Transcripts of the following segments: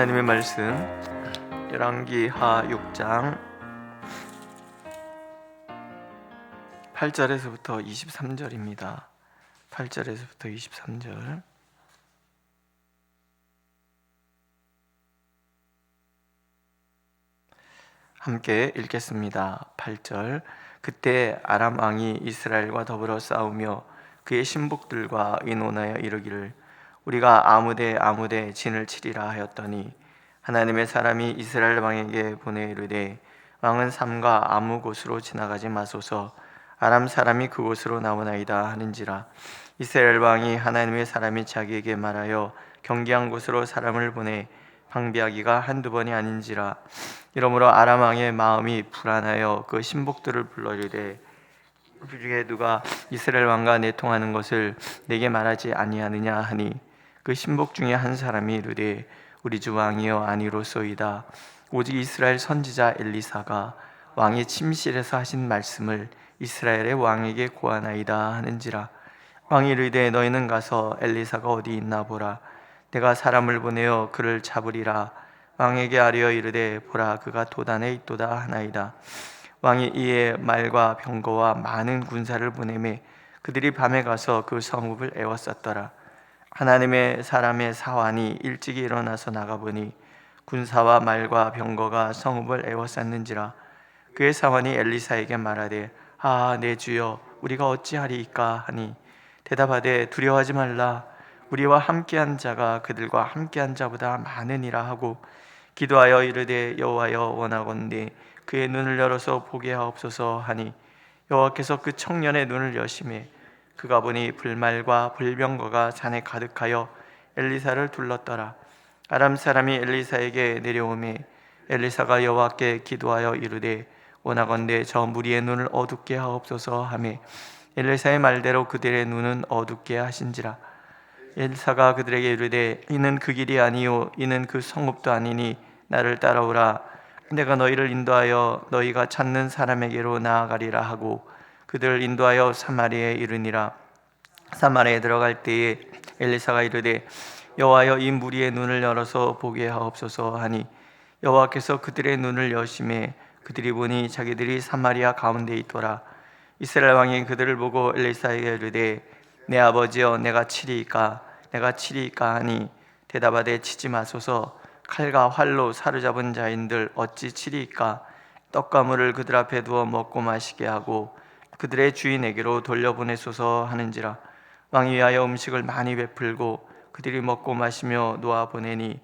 하나님의 말씀 열왕기하 6장 8절에서부터 23절입니다. 8절에서부터 23절. 함께 읽겠습니다. 8절. 그때 아람 왕이 이스라엘과 더불어 싸우며 그의 신복들과 의논하여 이르기를 우리가 아무데 진을 치리라 하였더니 하나님의 사람이 이스라엘 왕에게 보내 이르되 왕은 삼가 아무 곳으로 지나가지 마소서 아람 사람이 그곳으로 나오나이다 하는지라. 이스라엘 왕이 하나님의 사람이 자기에게 말하여 경계한 곳으로 사람을 보내 방비하기가 한두 번이 아닌지라. 이러므로 아람 왕의 마음이 불안하여 그 신복들을 불러 이르되 우리에게 누가 이스라엘 왕과 내통하는 것을 내게 말하지 아니하느냐 하니 그 신복 중에 한 사람이 이르되 우리 주 왕이여 아니로소이다. 오직 이스라엘 선지자 엘리사가 왕의 침실에서 하신 말씀을 이스라엘의 왕에게 고하나이다 하는지라. 왕이 이르되 너희는 가서 엘리사가 어디 있나 보라. 내가 사람을 보내어 그를 잡으리라. 왕에게 아뢰어 이르되 보라 그가 도단에 있도다 하나이다. 왕이 이에 말과 병거와 많은 군사를 보내매 그들이 밤에 가서 그 성읍을 에워쌌더라. 하나님의 사람의 사환이 일찍이 일어나서 나가보니 군사와 말과 병거가 성읍을 에워쌌는지라. 그의 사환이 엘리사에게 말하되 내 주여 우리가 어찌하리이까 하니 대답하되 두려워하지 말라. 우리와 함께한 자가 그들과 함께한 자보다 많으니라 하고 기도하여 이르되 여호와여 원하건대 그의 눈을 열어서 보게 하옵소서 하니 여호와께서 그 청년의 눈을 여시매 그가 보니 불말과 불병거가 산에 가득하여 엘리사를 둘렀더라. 아람 사람이 엘리사에게 내려오매 엘리사가 여호와께 기도하여 이르되 원하건대 저 무리의 눈을 어둡게 하옵소서 하매 엘리사의 말대로 그들의 눈은 어둡게 하신지라. 엘리사가 그들에게 이르되 이는 그 길이 아니요 이는 그 성읍도 아니니 나를 따라오라. 내가 너희를 인도하여 너희가 찾는 사람에게로 나아가리라 하고 그들을 인도하여 사마리아에 이르니라. 사마리아에 들어갈 때에 엘리사가 이르되 여호와여 이 무리의 눈을 열어서 보게 하옵소서 하니 여호와께서 그들의 눈을 여시매 그들이 보니 자기들이 사마리아 가운데 있더라. 이스라엘 왕이 그들을 보고 엘리사에게 이르되 내 아버지여 내가 치리이까 하니 대답하되 치지 마소서. 칼과 활로 사로잡은 자인들 어찌 치리이까. 떡과 물을 그들 앞에 두어 먹고 마시게 하고 그들의 주인에게로 돌려보내소서 하는지라. 왕이 위하여 음식을 많이 베풀고 그들이 먹고 마시며 놓아 보내니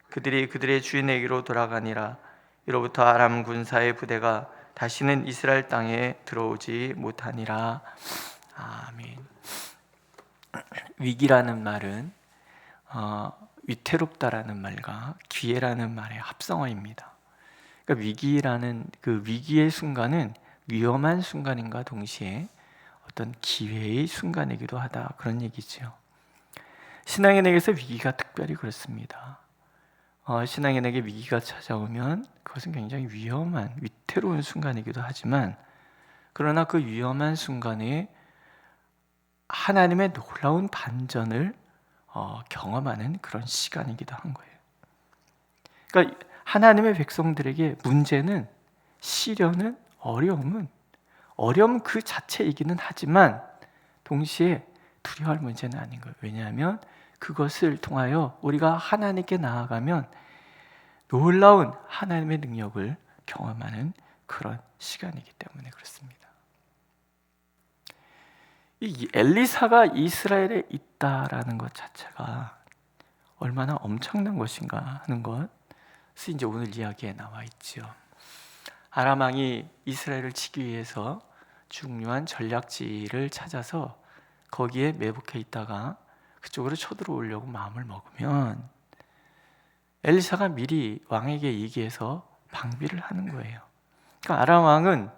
그들이 그들의 주인에게로 돌아가니라. 이로부터 아람 군사의 부대가 다시는 이스라엘 땅에 들어오지 못하니라. 아멘. 위기라는 말은 위태롭다라는 말과 기회라는 말의 합성어입니다. 그러니까 위기라는 그 위기의 순간은 위험한 순간인가 동시에 어떤 기회의 순간이기도 하다, 그런 얘기죠. 신앙인에게서 위기가 특별히 그렇습니다. 신앙인에게 위기가 찾아오면 그것은 굉장히 위험한, 위태로운 순간이기도 하지만 그러나 그 위험한 순간에 하나님의 놀라운 반전을 경험하는 그런 시간이기도 한 거예요. 그러니까 하나님의 백성들에게 문제는, 시련은, 어려움 그 자체이기는 하지만 동시에 두려워할 문제는 아닌 거예요. 왜냐하면 그것을 통하여 우리가 하나님께 나아가면 놀라운 하나님의 능력을 경험하는 그런 시간이기 때문에 그렇습니다. 이 엘리사가 이스라엘에 있다라는 것 자체가 얼마나 엄청난 것인가 하는 것이 이제 오늘 이야기에 나와 있죠. 아람 왕이 이스라엘을 치기 위해서 중요한 전략지를 찾아서 거기에 매복해 있다가 그쪽으로 쳐들어오려고 마음을 먹으면 엘리사가 미리 왕에게 얘기해서 방비를 하는 거예요. 그러니까 아람 왕은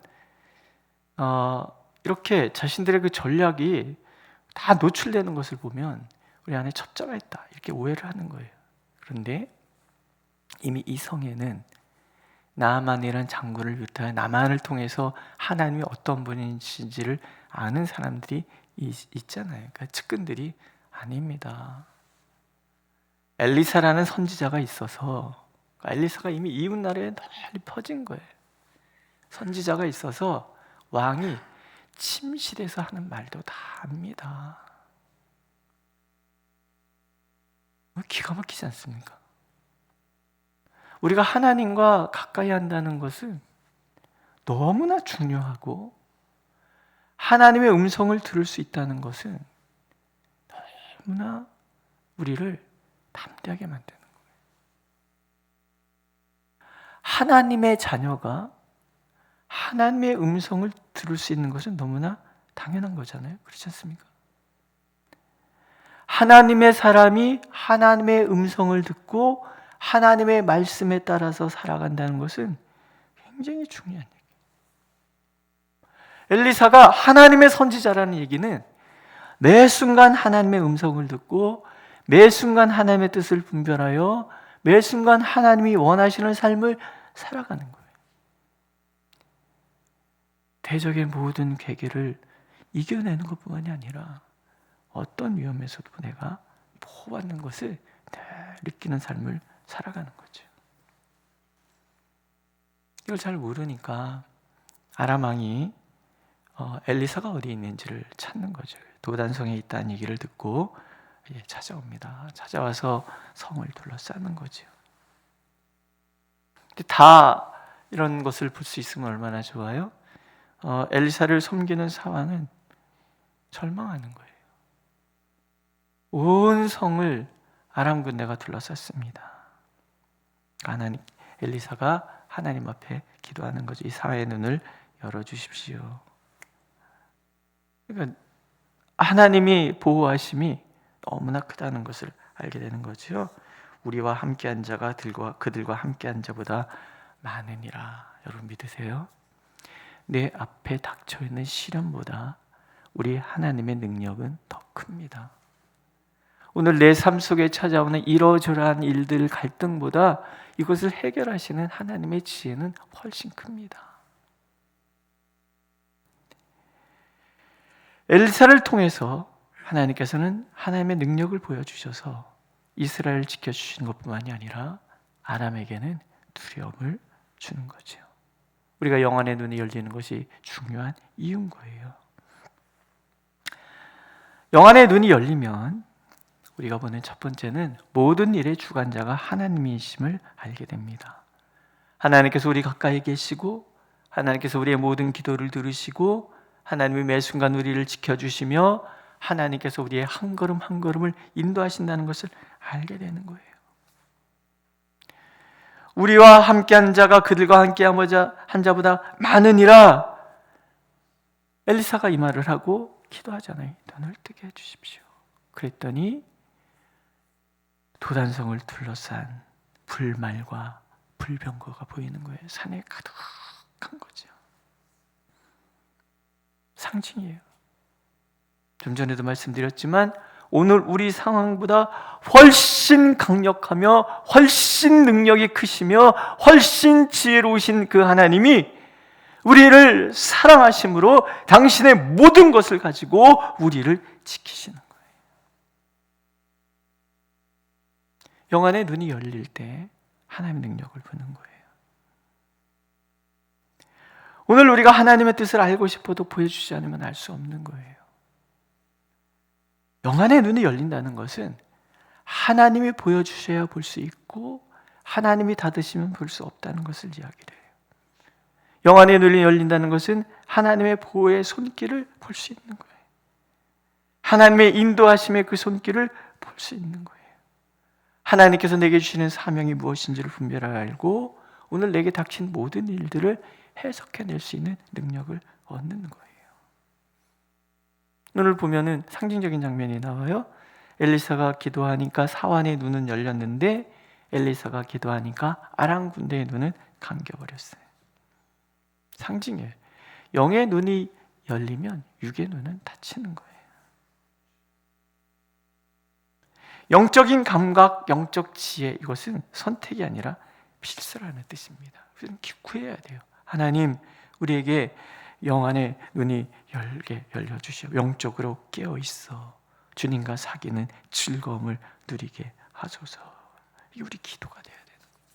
이렇게 자신들의 그 전략이 다 노출되는 것을 보면 우리 안에 첩자가 있다 이렇게 오해를 하는 거예요. 그런데 이미 이 성에는 나아만이라는 장군을 비롯하여 나만을 통해서 하나님이 어떤 분이신지를 아는 사람들이 있잖아요. 그러니까 측근들이 아닙니다. 엘리사라는 선지자가 있어서, 엘리사가 이미 이웃 나라에 널리 퍼진 거예요. 선지자가 있어서 왕이 침실에서 하는 말도 다 압니다. 기가 막히지 않습니까? 우리가 하나님과 가까이 한다는 것은 너무나 중요하고, 하나님의 음성을 들을 수 있다는 것은 너무나 우리를 담대하게 만드는 거예요. 하나님의 자녀가 하나님의 음성을 들을 수 있는 것은 너무나 당연한 거잖아요. 그렇지 않습니까? 하나님의 사람이 하나님의 음성을 듣고 하나님의 말씀에 따라서 살아간다는 것은 굉장히 중요한 얘기예요. 엘리사가 하나님의 선지자라는 얘기는 매 순간 하나님의 음성을 듣고 매 순간 하나님의 뜻을 분별하여 매 순간 하나님이 원하시는 삶을 살아가는 거예요. 대적의 모든 괴계를 이겨내는 것뿐만이 아니라 어떤 위험에서도 내가 보호받는 것을 늘 느끼는 삶을 살아가는 거죠. 이걸 잘 모르니까 아람 왕이 엘리사가 어디 있는지를 찾는 거죠. 도단성에 있다는 얘기를 듣고 찾아옵니다. 찾아와서 성을 둘러싸는 거죠. 근데 다 이런 것을 볼 수 있으면 얼마나 좋아요? 엘리사를 섬기는 사환은 절망하는 거예요. 온 성을 아람 군대가 둘러쌌습니다. 엘리사가 하나님 앞에 기도하는 거죠. 이 사회의 눈을 열어주십시오. 그러니까 하나님이 보호하심이 너무나 크다는 것을 알게 되는 거죠. 우리와 함께한 자가 그들과 함께한 자보다 많으니라. 여러분 믿으세요? 내 앞에 닥쳐있는 시련보다 우리 하나님의 능력은 더 큽니다. 오늘 내 삶 속에 찾아오는 이러저러한 일들, 갈등보다 이것을 해결하시는 하나님의 지혜는 훨씬 큽니다. 엘리사를 통해서 하나님께서는 하나님의 능력을 보여주셔서 이스라엘을 지켜주시는 것뿐만이 아니라 아람에게는 두려움을 주는 거죠. 우리가 영안의 눈이 열리는 것이 중요한 이유인 거예요. 영안의 눈이 열리면 우리가 보는 첫 번째는 모든 일의 주관자가 하나님이심을 알게 됩니다. 하나님께서 우리 가까이 계시고 하나님께서 우리의 모든 기도를 들으시고 하나님이 매 순간 우리를 지켜주시며 하나님께서 우리의 한 걸음 한 걸음을 인도하신다는 것을 알게 되는 거예요. 우리와 함께한 자가 그들과 함께한 자보다 많으니라. 엘리사가 이 말을 하고 기도하잖아요. 눈을 뜨게 해주십시오. 그랬더니 도단성을 둘러싼 불말과 불병거가 보이는 거예요. 산에 가득한 거죠. 상징이에요. 좀 전에도 말씀드렸지만 오늘 우리 상황보다 훨씬 강력하며 훨씬 능력이 크시며 훨씬 지혜로우신 그 하나님이 우리를 사랑하심으로 당신의 모든 것을 가지고 우리를 지키시는 거예요. 영안의 눈이 열릴 때 하나님의 능력을 보는 거예요. 오늘 우리가 하나님의 뜻을 알고 싶어도 보여주지 않으면 알 수 없는 거예요. 영안의 눈이 열린다는 것은 하나님이 보여주셔야 볼 수 있고 하나님이 닫으시면 볼 수 없다는 것을 이야기를 해요. 영안의 눈이 열린다는 것은 하나님의 보호의 손길을 볼 수 있는 거예요. 하나님의 인도하심의 그 손길을 볼 수 있는 거예요. 하나님께서 내게 주시는 사명이 무엇인지를 분별하여 알고 오늘 내게 닥친 모든 일들을 해석해낼 수 있는 능력을 얻는 거예요. 오늘 보면은 상징적인 장면이 나와요. 엘리사가 기도하니까 사환의 눈은 열렸는데 엘리사가 기도하니까 아람 군대의 눈은 감겨버렸어요. 상징이에요. 영의 눈이 열리면 육의 눈은 닫히는 거예요. 영적인 감각, 영적 지혜, 이것은 선택이 아니라 필수라는 뜻입니다. 그래서 구해야 돼요. 하나님, 우리에게 영안의 눈이 열려주시오. 영적으로 깨어있어 주님과 사귀는 즐거움을 누리게 하소서. 이게 우리 기도가 돼야 되는 거예요.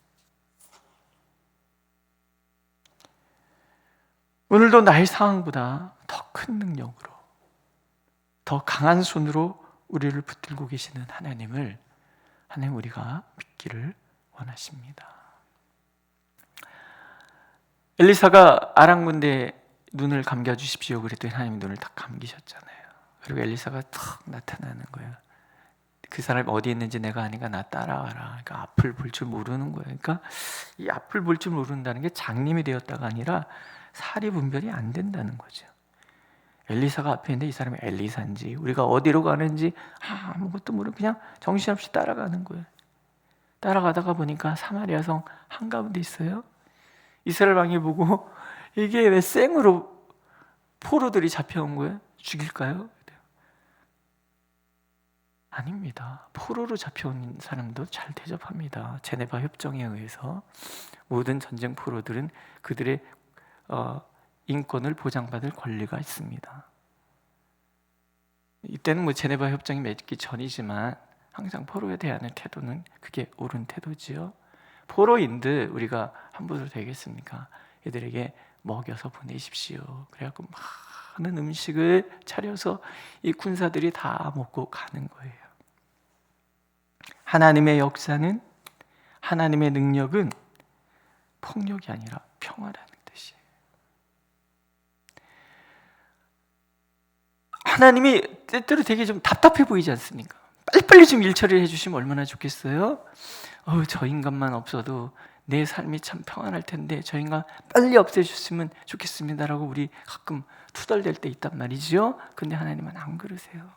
오늘도 나의 상황보다 더 큰 능력으로, 더 강한 손으로 우리를 붙들고 계시는 하나님을 하나님 우리가 믿기를 원하십니다. 엘리사가 아람 군대에 눈을 감겨주십시오 그랬더니 하나님이 눈을 딱 감기셨잖아요. 그리고 엘리사가 탁 나타나는 거예요. 그 사람이 어디 있는지 내가 아니까 나 따라와라. 그러니까 앞을 볼 줄 모르는 거예요. 그러니까 이 앞을 볼 줄 모른다는 게 장님이 되었다가 아니라 사리 분별이 안 된다는 거죠. 엘리사가 앞에 있는데 이 사람이 엘리사인지 우리가 어디로 가는지 아무것도 모르고 그냥 정신없이 따라가는 거예요. 따라가다가 보니까 사마리아 성 한가운데 있어요. 이스라엘 왕이 보고 이게 왜 생으로 포로들이 잡혀온 거예요? 죽일까요? 아닙니다. 포로로 잡혀온 사람도 잘 대접합니다. 제네바 협정에 의해서 모든 전쟁 포로들은 그들의 인권을 보장받을 권리가 있습니다. 이때는 뭐 제네바 협정이 맺기 전이지만 항상 포로에 대한 태도는 그게 옳은 태도지요. 포로인들 우리가 함부로 되겠습니까? 얘들에게 먹여서 보내십시오. 그래갖고 많은 음식을 차려서 이 군사들이 다 먹고 가는 거예요. 하나님의 역사는, 하나님의 능력은 폭력이 아니라 평화라는 뜻이에요. 하나님이 때때로 되게 좀 답답해 보이지 않습니까? 빨리빨리 좀 일 처리를 해주시면 얼마나 좋겠어요? 저 인간만 없어도 내 삶이 참 평안할 텐데 저 인간 빨리 없애주셨으면 좋겠습니다라고 우리 가끔 투덜댈 때 있단 말이죠. 근데 하나님은 안 그러세요.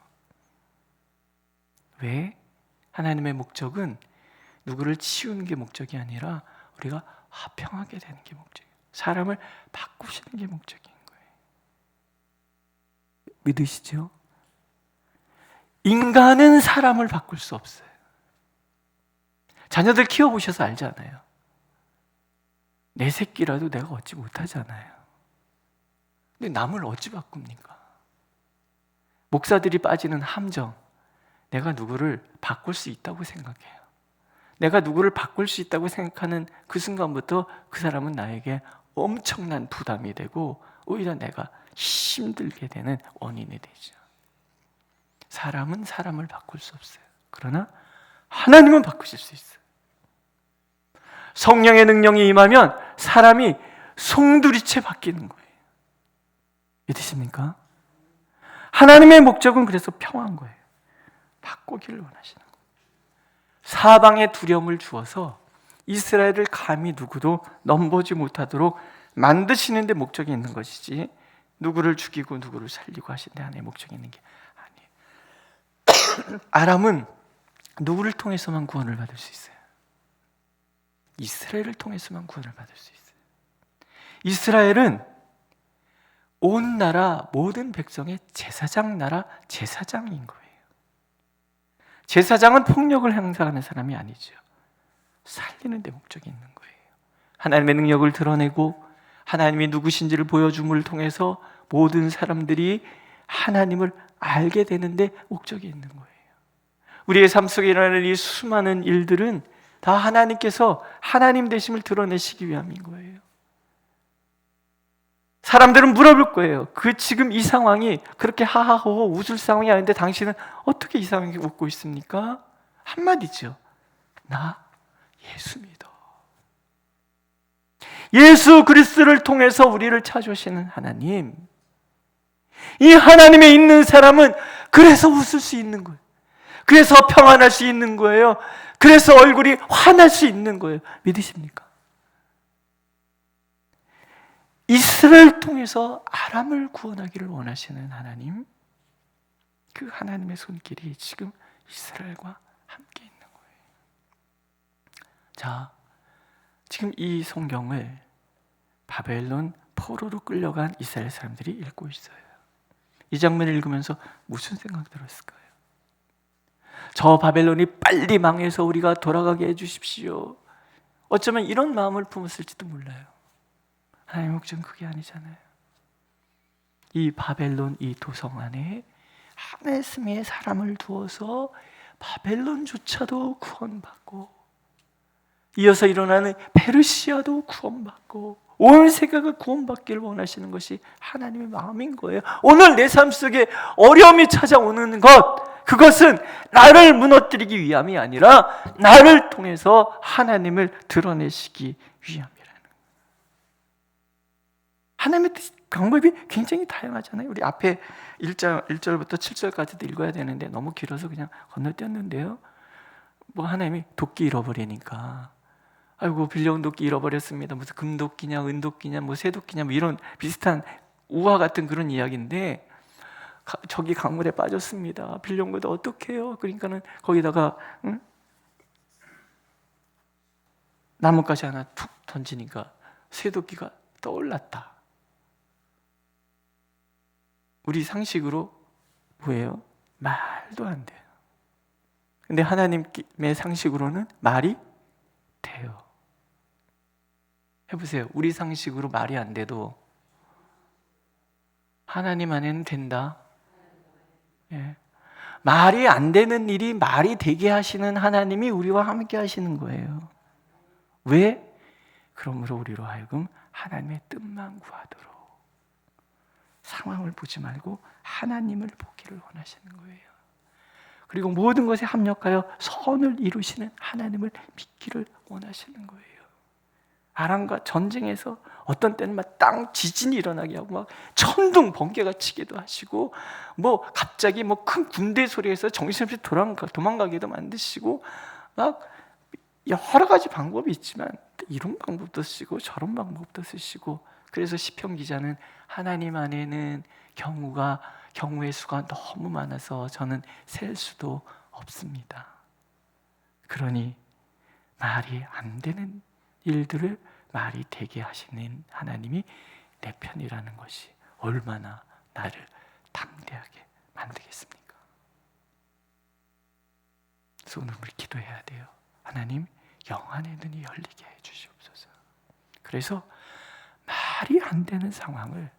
왜? 하나님의 목적은 누구를 치우는 게 목적이 아니라 우리가 화평하게 되는 게 목적이에요. 사람을 바꾸시는 게 목적인 거예요. 믿으시죠? 인간은 사람을 바꿀 수 없어요. 자녀들 키워보셔서 알잖아요. 내 새끼라도 내가 얻지 못하잖아요. 근데 남을 어찌 바꿉니까? 목사들이 빠지는 함정, 내가 누구를 바꿀 수 있다고 생각해요. 내가 누구를 바꿀 수 있다고 생각하는 그 순간부터 그 사람은 나에게 엄청난 부담이 되고 오히려 내가 힘들게 되는 원인이 되죠. 사람은 사람을 바꿀 수 없어요. 그러나 하나님은 바꾸실 수 있어요. 성령의 능력이 임하면 사람이 송두리째 바뀌는 거예요. 믿으십니까? 하나님의 목적은 그래서 평화인 거예요. 바꾸기를 원하시는 거예요. 사방에 두려움을 주어서 이스라엘을 감히 누구도 넘보지 못하도록 만드시는 데 목적이 있는 것이지 누구를 죽이고 누구를 살리고 하시는 데 하나의 목적이 있는 게 아니에요. 아람은 누구를 통해서만 구원을 받을 수 있어요? 이스라엘을 통해서만 구원을 받을 수 있어요. 이스라엘은 온 나라 모든 백성의 제사장 나라 제사장인 거예요. 제사장은 폭력을 행사하는 사람이 아니죠. 살리는 데 목적이 있는 거예요. 하나님의 능력을 드러내고 하나님이 누구신지를 보여줌을 통해서 모든 사람들이 하나님을 알게 되는데 목적이 있는 거예요. 우리의 삶 속에 일어나는 이 수많은 일들은 다 하나님께서 하나님 되심을 드러내시기 위함인 거예요. 사람들은 물어볼 거예요. 지금 이 상황이 그렇게 하하호호 웃을 상황이 아닌데 당신은 어떻게 이 상황에 웃고 있습니까? 한마디죠. 나 예수 믿어. 예수 그리스도를 통해서 우리를 찾으시는 하나님. 이 하나님에 있는 사람은 그래서 웃을 수 있는 거예요. 그래서 평안할 수 있는 거예요. 그래서 얼굴이 환할 수 있는 거예요. 믿으십니까? 이스라엘을 통해서 아람을 구원하기를 원하시는 하나님, 그 하나님의 손길이 지금 이스라엘과 함께 있는 거예요. 자, 지금 이 성경을 바벨론 포로로 끌려간 이스라엘 사람들이 읽고 있어요. 이 장면을 읽으면서 무슨 생각 들었을까요? 저 바벨론이 빨리 망해서 우리가 돌아가게 해주십시오. 어쩌면 이런 마음을 품었을지도 몰라요. 하나님의 목적은 그게 아니잖아요. 이 바벨론 이 도성 안에 하나님의 사람을 두어서 바벨론조차도 구원받고, 이어서 일어나는 페르시아도 구원받고, 온 세계가 구원받기를 원하시는 것이 하나님의 마음인 거예요. 오늘 내 삶 속에 어려움이 찾아오는 것, 그것은 나를 무너뜨리기 위함이 아니라 나를 통해서 하나님을 드러내시기 위함이라는 거예요. 하나님의 방법이 굉장히 다양하잖아요. 우리 앞에 1절부터 7절까지도 읽어야 되는데 너무 길어서 그냥 건너뛰었는데요. 뭐 하나님이 도끼 잃어버리니까, 아이고 빌려온 도끼 잃어버렸습니다. 무슨 금도끼냐 은도끼냐 뭐 새도끼냐 뭐 이런 비슷한 우화 같은 그런 이야기인데, 저기 강물에 빠졌습니다. 빌려온 것도 어떡해요? 그러니까는 거기다가 나뭇가지 하나 툭 던지니까 새도끼가 떠올랐다. 우리 상식으로 뭐예요? 말도 안 돼요. 근데 하나님의 상식으로는 말이 돼요. 해보세요. 우리 상식으로 말이 안 돼도 하나님 안에는 된다. 예. 말이 안 되는 일이 말이 되게 하시는 하나님이 우리와 함께 하시는 거예요. 왜? 그러므로 우리로 하여금 하나님의 뜻만 구하도록, 상황을 보지 말고 하나님을 보기를 원하시는 거예요. 그리고 모든 것에 합력하여 선을 이루시는 하나님을 믿기를 원하시는 거예요. 아람과 전쟁에서 어떤 때는 막 땅 지진이 일어나게 하고 막 천둥 번개가 치기도 하시고, 뭐 갑자기 뭐 큰 군대 소리에서 정신없이 도망가기도 만드시고, 막 여러 가지 방법이 있지만 이런 방법도 쓰시고 저런 방법도 쓰시고, 그래서 시편 기자는 하나님 안에는 경우의 수가 너무 많아서 저는 셀 수도 없습니다. 그러니 말이 안 되는 일들을 말이 되게 하시는 하나님이 내 편이라는 것이 얼마나 나를 담대하게 만들겠습니까? 그래서 오늘 우리 기도해야 돼요. 하나님, 영안의 눈이 열리게 해 주시옵소서. 그래서 말이 안 되는 상황을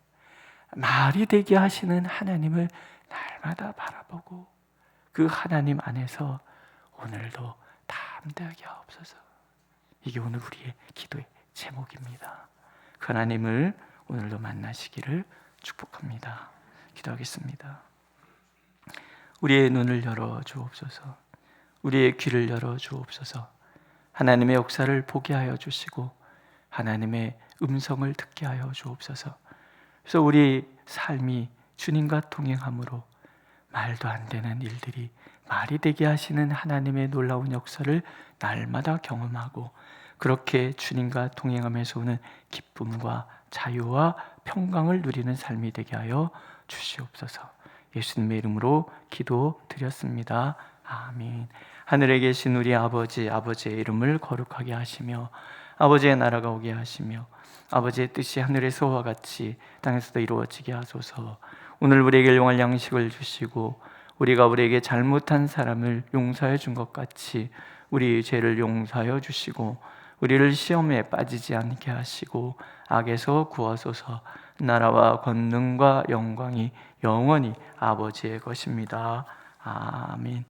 말이 되게 하시는 하나님을 날마다 바라보고 그 하나님 안에서 오늘도 담대하게 하옵소서. 이게 오늘 우리의 기도의 제목입니다. 그 하나님을 오늘도 만나시기를 축복합니다. 기도하겠습니다. 우리의 눈을 열어 주옵소서. 우리의 귀를 열어 주옵소서. 하나님의 역사를 보게 하여 주시고 하나님의 음성을 듣게 하여 주옵소서. 그래서 우리 삶이 주님과 동행함으로 말도 안 되는 일들이 말이 되게 하시는 하나님의 놀라운 역사를 날마다 경험하고, 그렇게 주님과 동행하면서 오는 기쁨과 자유와 평강을 누리는 삶이 되게 하여 주시옵소서. 예수님의 이름으로 기도드렸습니다. 아멘. 하늘에 계신 우리 아버지, 아버지의 이름을 거룩하게 하시며 아버지의 나라가 오게 하시며 아버지의 뜻이 하늘에서와 같이 땅에서도 이루어지게 하소서. 오늘 우리에게 일용할 양식을 주시고 우리가 우리에게 잘못한 사람을 용서해 준 것 같이 우리 죄를 용서하여 주시고 우리를 시험에 빠지지 않게 하시고 악에서 구하소서. 나라와 권능과 영광이 영원히 아버지의 것입니다. 아멘.